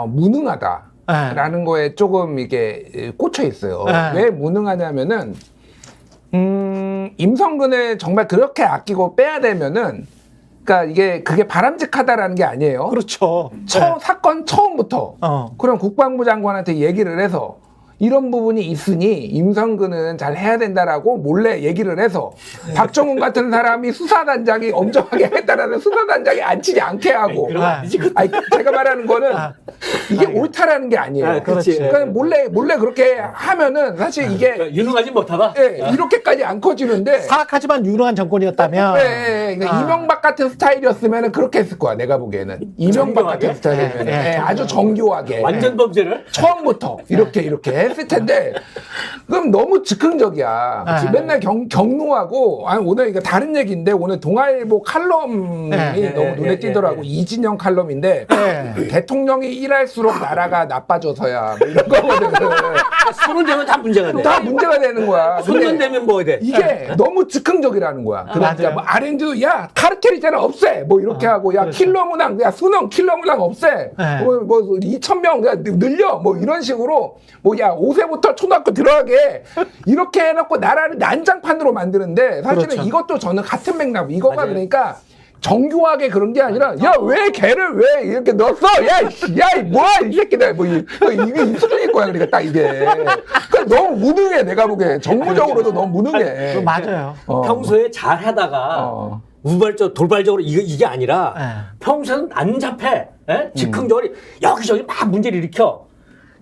무능하다라는 거에 조금 이게 꽂혀 있어요. 왜 무능하냐면은 임성근을 정말 그렇게 아끼고 빼야 되면은 그러니까 그게 바람직하다라는 게 아니에요. 그렇죠. 사건 처음부터 그럼 국방부 장관한테 얘기를 해서 이런 부분이 있으니 임성근은 잘 해야 된다라고 몰래 얘기를 해서 박정훈 같은 사람이 수사단장이 엄정하게 했다라는 수사단장이 앉히지 않게 하고 제가 말하는 거는 이게 옳다라는 게 아니에요. 그러니까 몰래 그렇게 하면은 사실 이게 유능하지 못하다. 네, 이렇게까지 안 커지는데 사악하지만 유능한 정권이었다면 그러니까 이명박 같은 스타일이었으면 그렇게 했을 거야. 내가 보기에는 이명박 같은 스타일이면 아주 정교하게 완전 범죄를 처음부터 이렇게 했을 텐데 그럼 너무 즉흥적이야. 맨날 경로하고 오늘 이거 다른 얘기인데 오늘 동아일보 칼럼이 너무 눈에 띄더라고. 이진영 칼럼인데 대통령이 일할수록 나라가 나빠져서야 뭐 이런 거거든. 손을 대면 다 문제가 돼. 다 문제가 되는 거야. 손만 대면 뭐 돼? 이게 너무 즉흥적이라는 거야. 그러니까 뭐 아렌즈 야 카르텔이잖아 없애 뭐 이렇게 하고 야 킬러 문항 야 수능 킬러 문항 없애 뭐 2,000명 늘려 뭐 이런 식으로 뭐 야 5세부터 초등학교 들어가게 이렇게 해놓고 나라를 난장판으로 만드는데 사실은 그렇죠. 이것도 저는 같은 맥락 이거가 맞아요. 그러니까 정교하게 그런 게 아니라 야 왜 걔를 왜 이렇게 넣었어 야 뭐야 이 새끼들 뭐 이게 이 수준일 거야. 그러니까 딱 이게 그러니까 너무 무능해. 내가 보기에 정무적으로도 너무 무능해. 맞아요. 평소에 잘 하다가 돌발적으로 이게 아니라 평소에는 안 잡해. 즉흥적으로 여기저기 막 문제를 일으켜.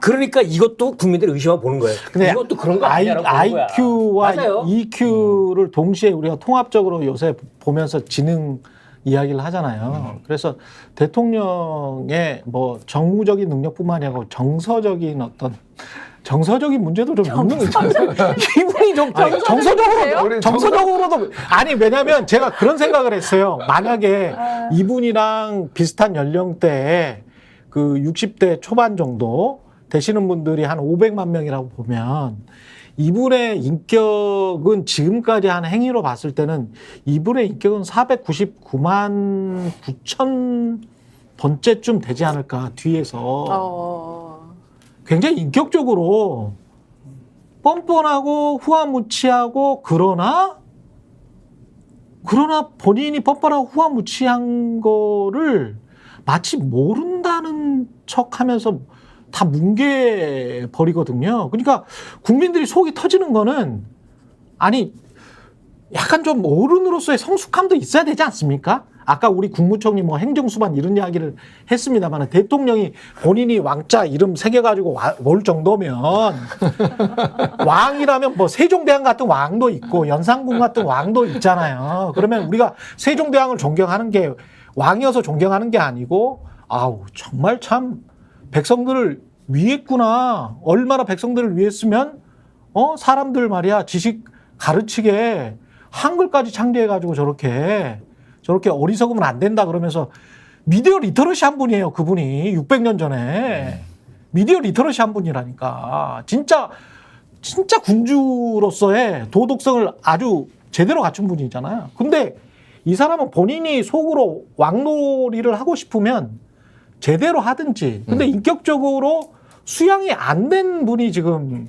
그러니까 이것도 국민들이 의심하고 보는 거예요. 근데 이것도 그런 거 아니냐라고 보는 거야. IQ와 맞아요. EQ를 동시에 우리가 통합적으로 요새 보면서 지능 이야기를 하잖아요. 그래서 대통령의 뭐 정무적인 능력뿐만이 아니고 정서적인 문제도 좀 있는 거 있잖아요. 기분이 좀 정서적으로도 아니 왜냐면 제가 그런 생각을 했어요. 만약에 이분이랑 비슷한 연령대에 그 60대 초반 정도 되시는 분들이 한 500만 명이라고 보면 이분의 인격은 지금까지 한 행위로 봤을 때는 이분의 인격은 499만 9천 번째쯤 되지 않을까 뒤에서 굉장히 인격적으로 뻔뻔하고 후한무치하고 그러나 본인이 뻔뻔하고 후한무치한 거를 마치 모른다는 척하면서 다 뭉개버리거든요. 그러니까 국민들이 속이 터지는 거는 아니 약간 좀 어른으로서의 성숙함도 있어야 되지 않습니까? 아까 우리 국무총리 뭐 행정수반 이런 이야기를 했습니다만 대통령이 본인이 왕자 이름 새겨가지고 올 정도면 왕이라면 뭐 세종대왕 같은 왕도 있고 연산군 같은 왕도 있잖아요. 그러면 우리가 세종대왕을 존경하는 게 왕이어서 존경하는 게 아니고 아우 정말 참 백성들을 위했구나. 얼마나 백성들을 위했으면 사람들 말이야 지식 가르치게 한글까지 창제해가지고 저렇게 어리석으면 안 된다 그러면서 미디어 리터러시 한 분이에요. 그분이 600년 전에 미디어 리터러시 한 분이라니까. 진짜 군주로서의 도덕성을 아주 제대로 갖춘 분이잖아요. 근데 이 사람은 본인이 속으로 왕놀이를 하고 싶으면 제대로 하든지. 근데 인격적으로 수양이 안 된 분이 지금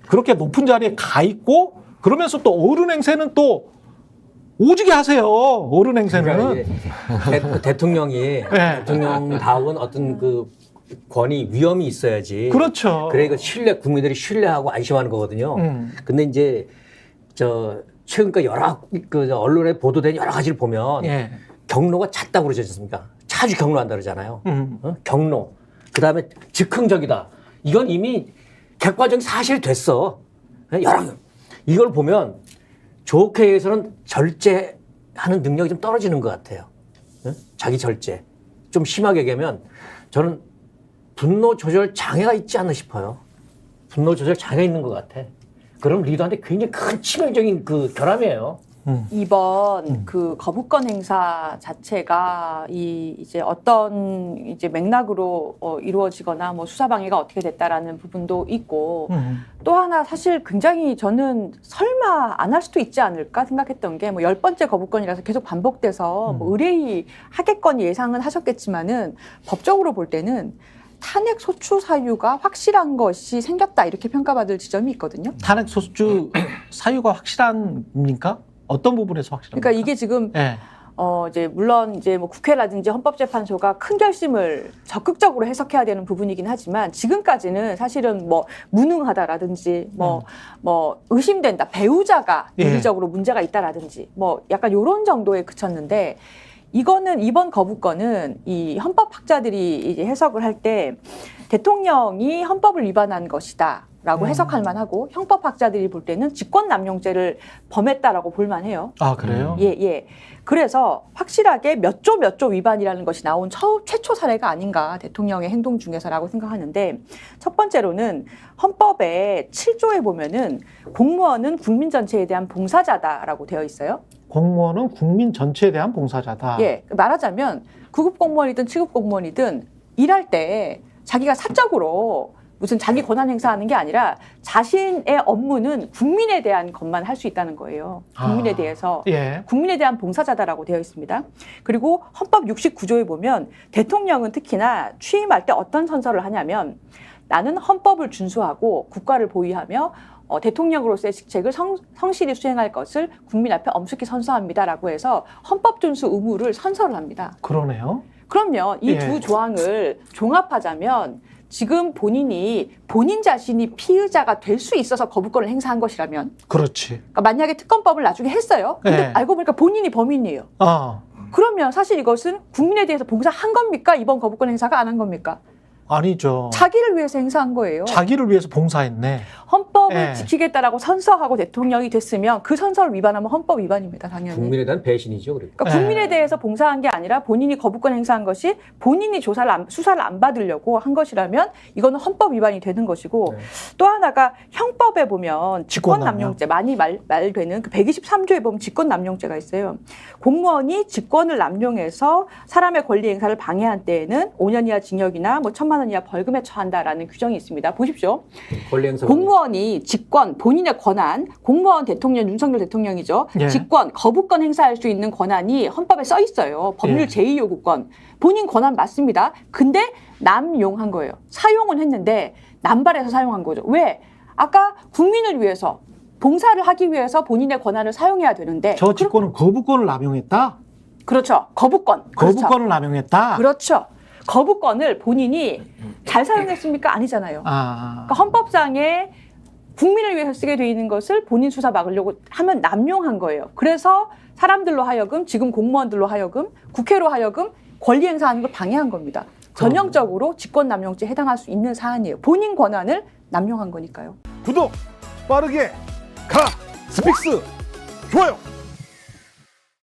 그렇게 높은 자리에 가 있고 그러면서 또 어른 행세는 또 오지게 하세요. 어른 행세는. 그러니까 대통령이 대통령다운 어떤 그 권위 위엄이 있어야지. 그렇죠. 그래 국민들이 신뢰하고 안심하는 거거든요. 근데 이제 최근까 여러 언론에 보도된 여러 가지를 보면 경로가 잦다고 그러지 않습니까? 자주 경로한다 그러잖아요. 경로. 그다음에 즉흥적이다. 이건 이미 객관적인 사실이 됐어. 이걸 보면 좋게 해서는 절제하는 능력이 좀 떨어지는 것 같아요. 자기 절제. 좀 심하게 얘기하면 저는 분노 조절 장애가 있지 않나 싶어요. 분노 조절 장애가 있는 것 같아. 그럼 리더한테 굉장히 큰 치명적인 그 결함이에요. 이번 그 거부권 행사 자체가 이제 어떤 이제 맥락으로 이루어지거나 뭐 수사 방해가 어떻게 됐다라는 부분도 있고 또 하나 사실 굉장히 저는 설마 안 할 수도 있지 않을까 생각했던 게 뭐 10번째 거부권이라서 계속 반복돼서 뭐 의뢰하겠거니 예상은 하셨겠지만은 법적으로 볼 때는 탄핵 소추 사유가 확실한 것이 생겼다 이렇게 평가받을 지점이 있거든요. 탄핵 소추 사유가 확실합니까? 어떤 부분에서 확실합니까? 그러니까 이게 지금 예. 이제 물론 이제 뭐 국회라든지 헌법재판소가 큰 결심을 적극적으로 해석해야 되는 부분이긴 하지만 지금까지는 사실은 뭐 무능하다라든지 뭐 의심된다, 배우자가 윤리적으로 문제가 있다라든지 뭐 약간 요런 정도에 그쳤는데 이거는 이번 거부권은 이 헌법학자들이 이제 해석을 할 때 대통령이 헌법을 위반한 것이다라고 해석할 만하고 형법학자들이 볼 때는 직권남용죄를 범했다라고 볼 만해요. 아 그래요? 예. 그래서 확실하게 몇 조 위반이라는 것이 나온 최초 사례가 아닌가 대통령의 행동 중에서라고 생각하는데 첫 번째로는 헌법의 7조에 보면은 공무원은 국민 전체에 대한 봉사자다라고 되어 있어요. 공무원은 국민 전체에 대한 봉사자다. 예, 말하자면 구급 공무원이든 취급 공무원이든 일할 때 자기가 사적으로 무슨 자기 권한 행사하는 게 아니라 자신의 업무는 국민에 대한 것만 할 수 있다는 거예요. 국민에 대해서. 예. 국민에 대한 봉사자다라고 되어 있습니다. 그리고 헌법 69조에 보면 대통령은 특히나 취임할 때 어떤 선서를 하냐면 나는 헌법을 준수하고 국가를 보위하며 대통령으로서의 직책을 성실히 수행할 것을 국민 앞에 엄숙히 선서합니다라고 해서 헌법 준수 의무를 선서를 합니다. 그러네요. 그러면 이 예. 두 조항을 종합하자면 지금 본인 자신이 피의자가 될 수 있어서 거부권을 행사한 것이라면 그렇지. 그러니까 만약에 특검법을 나중에 했어요. 근데 예. 알고 보니까 본인이 범인이에요. 그러면 사실 이것은 국민에 대해서 봉사한 겁니까? 이번 거부권 행사가 안 한 겁니까? 아니죠. 자기를 위해서 행사한 거예요. 자기를 위해서 봉사했네. 헌법을 예. 지키겠다라고 선서하고 대통령이 됐으면 그 선서를 위반하면 헌법 위반입니다. 당연히. 국민에 대한 배신이죠. 그러니까. 그러니까 예. 국민에 대해서 봉사한 게 아니라 본인이 거부권 행사한 것이 본인이 수사를 안 받으려고 한 것이라면 이거는 헌법 위반이 되는 것이고 네. 또 하나가 형법에 보면 직권남용. 직권남용죄 많이 말되는 그 123조에 보면 직권남용죄가 있어요. 공무원이 직권을 남용해서 사람의 권리 행사를 방해한 때에는 5년 이하 징역이나 뭐 1,000만 원 이하 벌금에 처한다라는 규정이 있습니다. 보십시오. 권리 행사 공무원이 직권, 본인의 권한, 공무원 대통령, 윤석열 대통령이죠. 예. 직권, 거부권 행사할 수 있는 권한이 헌법에 써 있어요. 법률 예. 제2요구권. 본인 권한 맞습니다. 근데 남용한 거예요. 사용은 했는데 남발해서 사용한 거죠. 왜? 아까 국민을 위해서, 봉사를 하기 위해서 본인의 권한을 사용해야 되는데. 저 직권은 거부권을 남용했다? 그렇죠. 거부권. 그렇죠. 거부권을 남용했다? 그렇죠. 거부권을 본인이 잘 사용했습니까? 아니잖아요. 그러니까 헌법상에 국민을 위해서 쓰게 돼 있는 것을 본인 수사 막으려고 하면 남용한 거예요. 그래서 사람들로 하여금 지금 공무원들로 하여금 국회로 하여금 권리 행사하는 걸 방해한 겁니다. 전형적으로 직권남용죄에 해당할 수 있는 사안이에요. 본인 권한을 남용한 거니까요. 구독 빠르게 가 스픽스 좋아요.